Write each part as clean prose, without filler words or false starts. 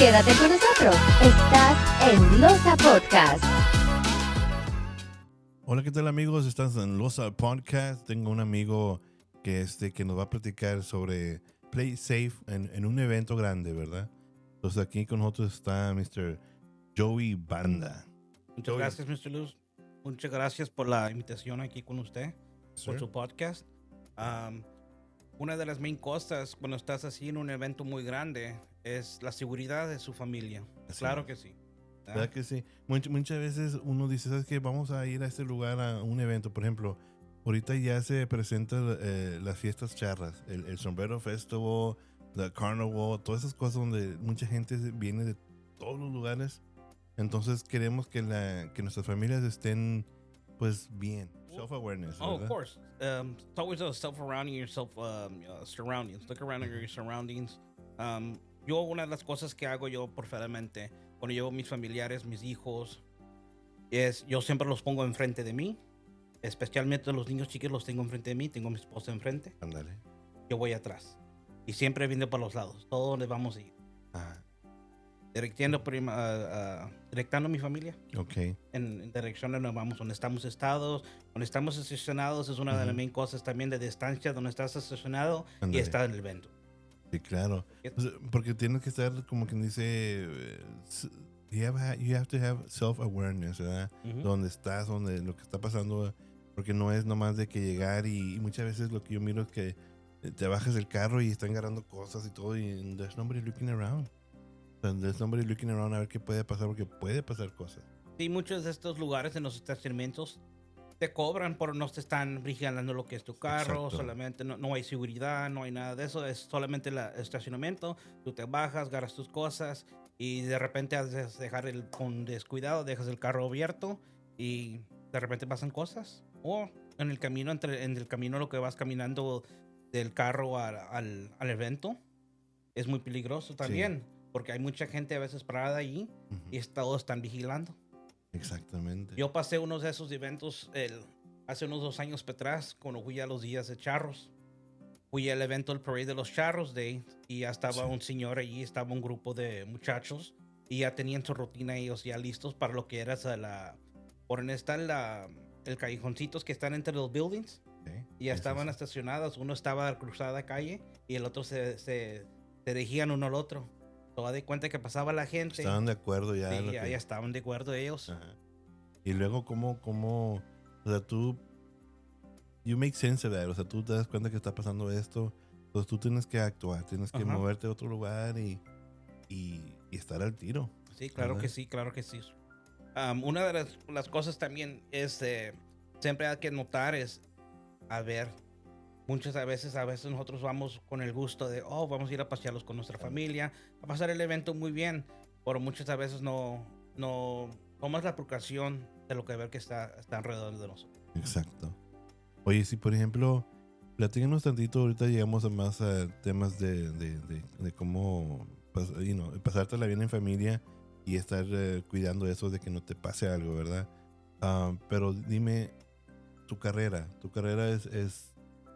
Quédate con nosotros. Estás en Loza Podcast. Hola, ¿qué tal amigos? Estás en Loza Podcast. Tengo un amigo que nos va a platicar sobre Play Safe en un evento grande, ¿verdad? Entonces aquí con nosotros está Mr. Joey Banda. Muchas gracias, Mr. Luz. Muchas gracias por la invitación aquí con usted, por su podcast. Una de las main cosas cuando estás así en un evento muy grande es la seguridad de su familia. Así Claro es. que sí. ¿Verdad que sí? Muchas veces uno dice, ¿sabes qué? Vamos a ir a este lugar a un evento. Por ejemplo, ahorita ya se presentan las fiestas charras, el Sombrero Festival, el Carnival, todas esas cosas donde mucha gente viene de todos los lugares. Entonces queremos que nuestras familias estén pues bien. Self-awareness, ¿verdad? Of course. It's always surrounding yourself, surroundings. Look around at your surroundings. Yo, una de las cosas que hago yo preferentemente, cuando llevo a mis familiares, mis hijos, yo siempre los pongo enfrente de mí. Especialmente los niños chiquitos los tengo enfrente de mí. Tengo a mi esposa enfrente. Ándale. Yo voy atrás. Y siempre viendo para los lados. Todo donde vamos a ir. Ajá. Directando a mi familia. Ok. En dirección donde vamos, donde estamos estacionados es una de las main cosas también de distancia donde estás estacionado. Ándale. Y está en el evento. Sí, claro. Porque tienes que estar, como quien dice, you have to have self-awareness, ¿verdad? Donde estás, donde lo que está pasando, porque no es nomás de que llegar y muchas veces lo que yo miro es que te bajas del carro y están agarrando cosas y todo y there's nobody looking around. There's nobody looking around a ver qué puede pasar, porque puede pasar cosas. Sí, muchos de estos lugares en los estacionamientos te cobran por no te están vigilando lo que es tu carro. Exacto. Solamente no hay seguridad, no hay nada de eso, es solamente el estacionamiento. Tú te bajas, agarras tus cosas y de repente haces con descuidado, dejas el carro abierto y de repente pasan cosas. O en el camino, en el camino lo que vas caminando del carro al evento es muy peligroso también. Sí. Porque hay mucha gente a veces parada allí y todos están vigilando. Exactamente. Yo pasé uno de esos eventos hace unos 2 años atrás, cuando fui a los días de charros. Fui al evento, el parade de los charros Day, y ya estaba un señor allí, estaba un grupo de muchachos, y ya tenían su rutina ellos ya listos para lo que era por donde está el callejoncitos que están entre los buildings. Okay. Y ya estaban estacionados, uno estaba cruzada la calle y el otro se dirigían uno al otro. Toda de cuenta que pasaba la gente. Estaban de acuerdo ya. Sí, ya estaban de acuerdo ellos. Ajá. Y luego, ¿cómo, o sea, you make sense of that, o sea, tú te das cuenta que está pasando esto, entonces tú tienes que actuar, tienes que moverte a otro lugar y estar al tiro. Sí, claro, ¿verdad? Claro que sí. Una de las cosas también es, siempre hay que notar es, muchas veces nosotros vamos con el gusto de, vamos a ir a pasearlos con nuestra familia, a pasar el evento muy bien, pero muchas veces no tomas la precaución de lo que ver que está alrededor de nosotros. Exacto. Oye, si por ejemplo, platícanos tantito, ahorita llegamos a más temas de cómo pasártela bien en familia y estar cuidando eso de que no te pase algo, ¿verdad? Pero dime, tu carrera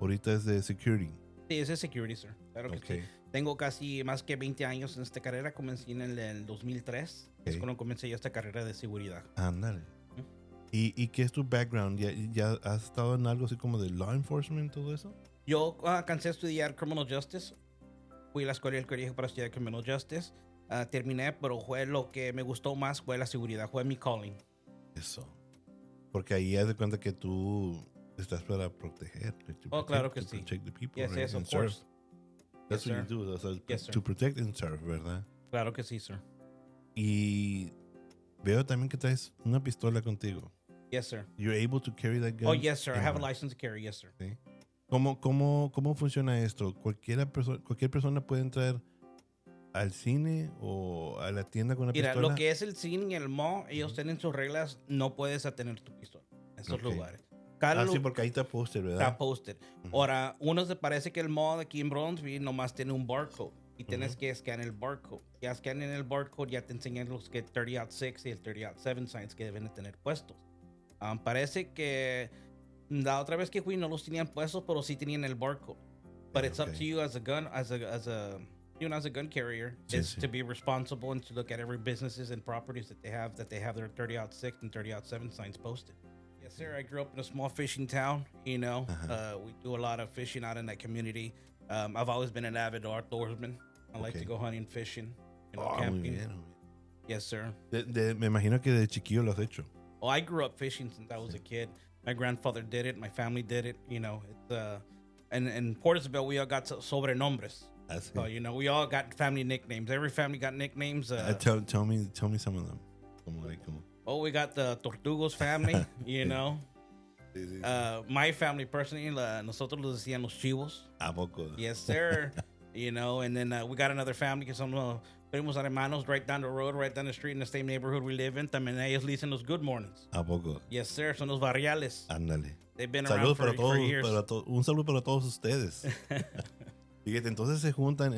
ahorita es de security. Sí, es de security, sir. Claro que sí. Tengo casi más que 20 años en esta carrera. Comencé en el 2003. Es cuando comencé yo esta carrera de seguridad. Ándale. ¿Y qué es tu background? ¿Ya has estado en algo así como de law enforcement, todo eso? Yo cansé de estudiar criminal justice. Fui a la escuela del colegio para estudiar criminal justice. Terminé, pero lo que me gustó más fue la seguridad. Fue mi calling. Eso. Porque ahí haz de cuenta que tú estás para proteger. Claro que sí. Protect the people, yes, right? yes, of course. That's what you do. O sea, to protect and serve, ¿verdad? Claro que sí, sir. Y veo también que traes una pistola contigo. Yes, sir. You're able to carry that gun? Oh, yes, sir. I have a license to carry, yes, sir. ¿Sí? ¿Cómo funciona esto? ¿Cualquier persona puede entrar al cine o a la tienda con una pistola? Mira, lo que es el cine y el mall, ellos tienen sus reglas. No puedes tener tu pistola en esos lugares. Sí, porque ahí está póster, ¿verdad? Está póster. Ahora, uno se parece que el mall aquí en Bronzeville nomás tiene un barcode. Y tienes que escanear el barcode. Ya escanean el barcode, ya te enseñan los que 30-6 y el 30-7 signs que deben de tener puestos. Parece que la otra vez que fui no los tenían puestos, pero sí tenían el barcode. But it's up to you as a even as a gun carrier, is to be responsible and to look at every businesses and properties that they have their 30-06 and 30-07 signs posted. Yes, sir. I grew up in a small fishing town. You know, we do a lot of fishing out in that community. I've always been an avid outdoorsman. I like to go hunting, fishing, camping. Muy bien. Yes, sir. Me imagino que de chiquillo lo has hecho. Oh, I grew up fishing since I was a kid. My grandfather did it. My family did it. You know, and in Portisville, we all got sobrenombres. So, you know, we all got family nicknames. Every family got nicknames. Tell me some of them. Oh, we got the Tortugos family, you know. My family personally, nosotros los decían los chivos. ¿A poco? Yes, sir. You know, and then we got another family que son los primos hermanos right down the road, right down the street in the same neighborhood we live in. También ellos le dicen los good mornings. ¿A poco? Yes, sir. Son los barriales. Ándale. They've been around for years. Un saludo para todos ustedes. Fíjate, entonces se juntan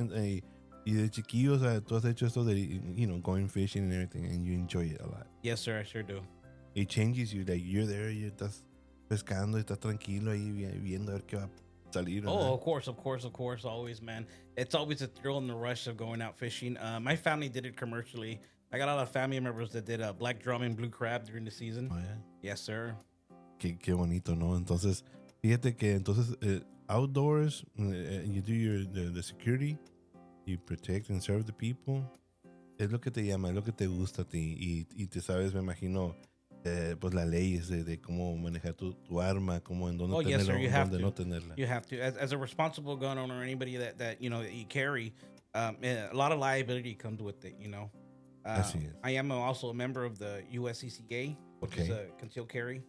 y de chiquillos, tú has hecho esto de, you know, going fishing and everything, and you enjoy it a lot. Yes, sir, I sure do. It changes you, like you're there, you estás pescando, estás tranquilo ahí viendo a ver qué va a salir. Oh, of course, always, man. It's always a thrill and the rush of going out fishing. My family did it commercially. I got a lot of family members that did black drum and blue crab during the season. Oh, yeah? Yes, sir. Qué bonito, ¿no? Entonces, fíjate que entonces outdoors, you do the security, you protect and serve the people. Es lo que te llama, es lo que te gusta a ti. Y te sabes, me imagino, pues las leyes de cómo manejar tu arma, cómo en dónde tenerla, yes, sir, dónde no tenerla. You have to. As a responsible gun owner, anybody that you know that you carry, a lot of liability comes with it, you know. I am also a member of the USCCA, which is a concealed carry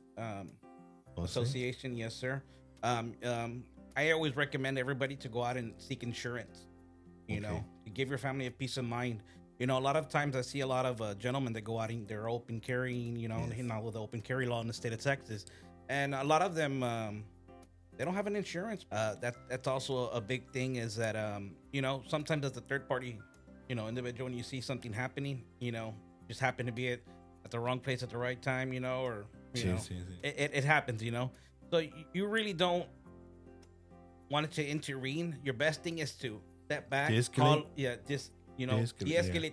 association. Yes, sir. I always recommend everybody to go out and seek insurance, you know, to give your family a peace of mind. You know, a lot of times I see a lot of gentlemen that go out and they're open carrying, you know, with the open carry law in the state of Texas. And a lot of them, they don't have an insurance. That's also a big thing is that, you know, sometimes as a third party, you know, individual, when you see something happening, you know, just happen to be at the wrong place at the right time, you know, or, you know, it happens, you know. So you really don't want to intervene. Your best thing is to step back, de-escalate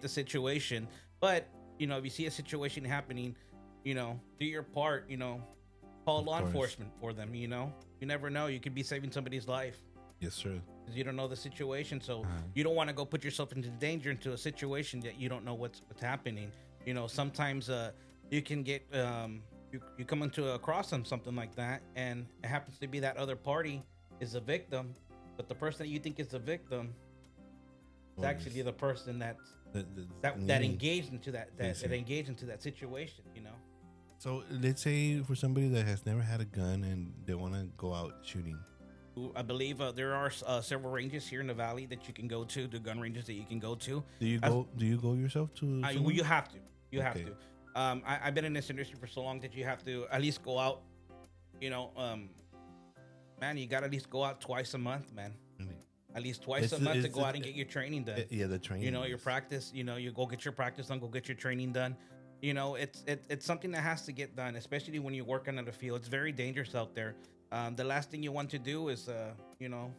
the situation. But, you know, if you see a situation happening, you know, do your part, you know, call law enforcement for them, you know. You never know. You could be saving somebody's life. Yes, sir. Because you don't know the situation. So you don't want to go put yourself into danger, into a situation that you don't know what's happening. You know, sometimes you can get, you come into across on something like that, and it happens to be that other party is a victim, but the person that you think is the victim is actually the person that engaged into that engaged into that situation, you know. So let's say for somebody that has never had a gun and they want to go out shooting. I believe there are several ranges here in the valley that you can go to, the gun ranges that you can go to. Do you go yourself to? Well, you have to. You have to. I've been in this industry for so long that you have to at least go out. You know, man, you got to at least go out twice a month, man. Really? At least twice a month to go out and get your training done. Yeah, the training. You know, your practice. You know, you go get your practice done, go get your training done. You know, it's something that has to get done, especially when you're working on the field. It's very dangerous out there. The last thing you want to do is, you know,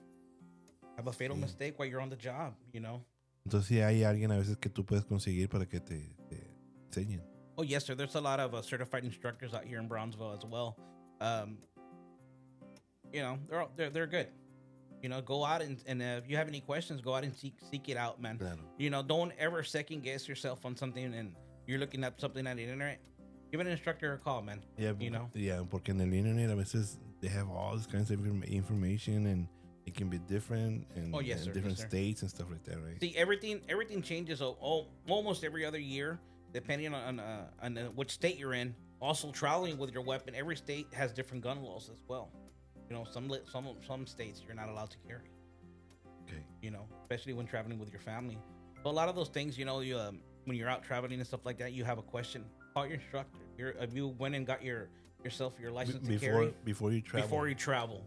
have a fatal mistake while you're on the job, you know. Entonces, sí hay alguien a veces que tú puedes conseguir para que te enseñen. Oh, yes, sir. There's a lot of certified instructors out here in Brownsville as well. You know, they're good. You know, go out and if you have any questions, go out and seek it out, man. Claro. You know, don't ever second guess yourself on something and you're looking up something on the internet. Give an instructor a call, man. Yeah, you know. Yeah, porque en el internet a veces they have all these kinds of information and it can be different and different states and stuff like that, right? See, everything changes almost every other year, depending on which state you're in. Also, traveling with your weapon, every state has different gun laws as well. You know, some states you're not allowed to carry. Okay. You know, especially when traveling with your family. So a lot of those things, you know, when you're out traveling and stuff like that, you have a question. Call your instructor. If you went and got yourself your license to carry before you travel.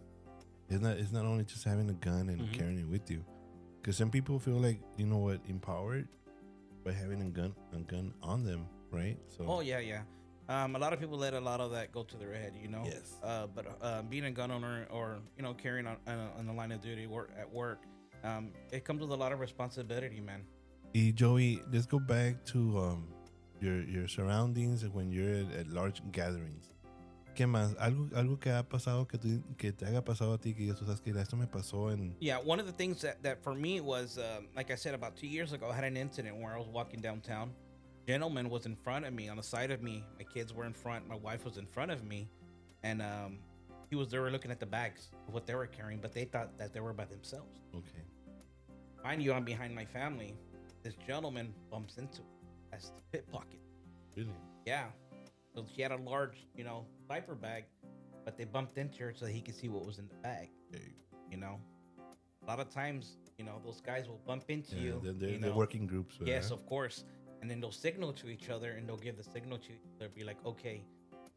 It's not only just having a gun and carrying it with you, because some people feel like, you know what, empowered by having a gun on them, right? So. Oh yeah. A lot of people let a lot of that go to their head, you know. Yes. But being a gun owner or, you know, carrying on the line of duty at work, It comes with a lot of responsibility, man. Y Joey, let's go back to your surroundings when you're at large gatherings. ¿Qué más? Algo que ha pasado que te haya pasado a ti que tú sabes que esto me pasó en... Yeah, one of the things that for me was, like I said, about 2 years ago, I had an incident where I was walking downtown. Gentleman was in front of me, on the side of me. My kids were in front. My wife was in front of me, and they were looking at the bags of what they were carrying, but they thought that they were by themselves. Okay. Mind you, I'm behind my family. This gentleman bumps into it. That's the pit pocket. Really? Yeah. So he had a large, diaper bag, but they bumped into her so he could see what was in the bag. Okay. A lot of times, those guys will bump into you. They're working groups. Yes, of course. And then they'll signal to each other, and they'll give the signal to each other. Be like, okay,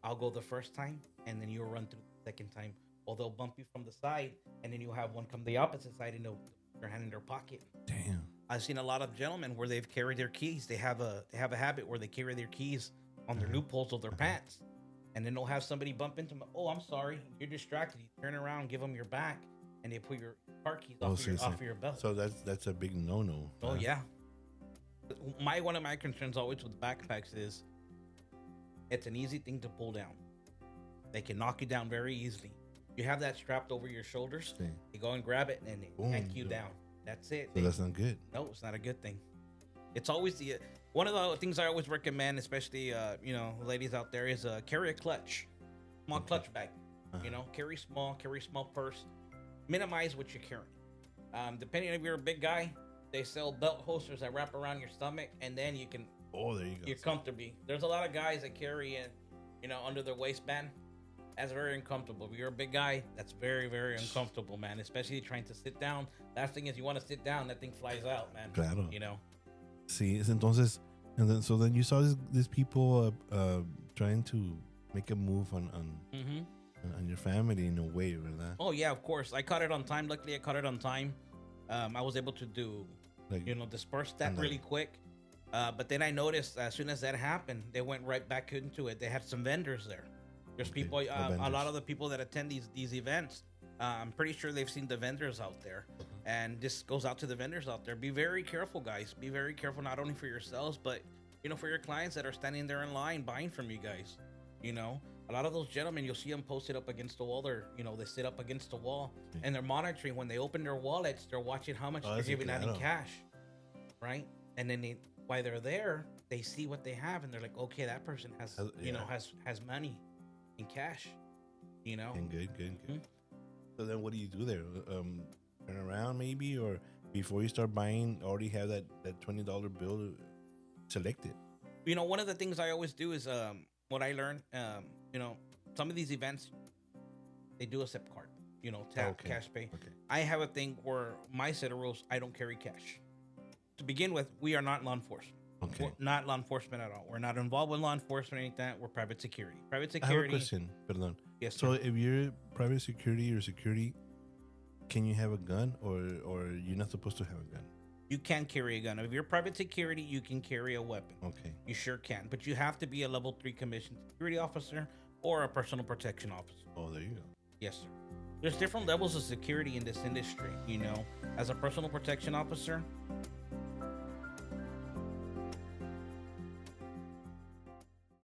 I'll go the first time, and then you'll run through the second time. Or they'll bump you from the side, and then you'll have one come the opposite side, and they'll put their hand in their pocket. Damn. I've seen a lot of gentlemen where they've carried their keys. They have a habit where they carry their keys on their loopholes of their pants, and then they'll have somebody bump into them. Oh, I'm sorry, you're distracted. You turn around, give them your back, and they put your car keys off of your belt. So that's a big no-no. Oh yeah. One of my concerns always with backpacks is it's an easy thing to pull down. They can knock you down very easily. You have that strapped over your shoulders. Sí. You go and grab it, and they yank you down. That's it. So that's not good. No, it's not a good thing. It's always one of the things I always recommend, especially ladies out there, is carry a clutch, small clutch bag. Carry small purse. Minimize what you're carrying. Depending if you're a big guy, they sell belt holsters that wrap around your stomach, and then you can. Oh, there you go. You're comfortably. There's a lot of guys that carry it, under their waistband. That's very uncomfortable. If you're a big guy, that's very, very uncomfortable, man. Especially trying to sit down. Last thing is you want to sit down, that thing flies out, man. Claro. Sí, entonces, so then you saw these people trying to make a move on your family in a way, ¿verdad? Oh yeah, of course. I caught it on time. Luckily, I caught it on time. I was able to disperse that really quick. But then I noticed as soon as that happened, they went right back into it. They had some vendors there. There's people, a lot of the people that attend these events. I'm pretty sure they've seen the vendors out there, and this goes out to the vendors out there. Be very careful, guys. Be very careful, not only for yourselves, but for your clients that are standing there in line buying from you guys. A lot of those gentlemen, you'll see them posted up against the wall. They sit up against the wall, and they're monitoring. When they open their wallets, they're watching how much they're giving out in cash, right? And then while they're there, they see what they have, and they're like, okay, that person has has money in cash. And good. So then what do you do there? Turn around maybe, or before you start buying, already have that $20 bill selected? One of the things I always do is what I learned. Some of these events, they do accept card. Tap, cash pay. Okay. I have a thing where my set of rules, I don't carry cash. To begin with, we are not law enforcement. Okay. We're not law enforcement at all. We're not involved with law enforcement or anything. We're private security. Private I have a security. question. Perdón. Yes, So sir. if you're private security or security, can you have a gun, or you're not supposed to have a gun? You can carry a gun. If you're private security, you can carry a weapon. Okay. You sure can. But you have to be a level 3 commissioned security officer or a personal protection officer. Oh, there you go. Yes, sir. There's different levels of security in this industry. As a personal protection officer,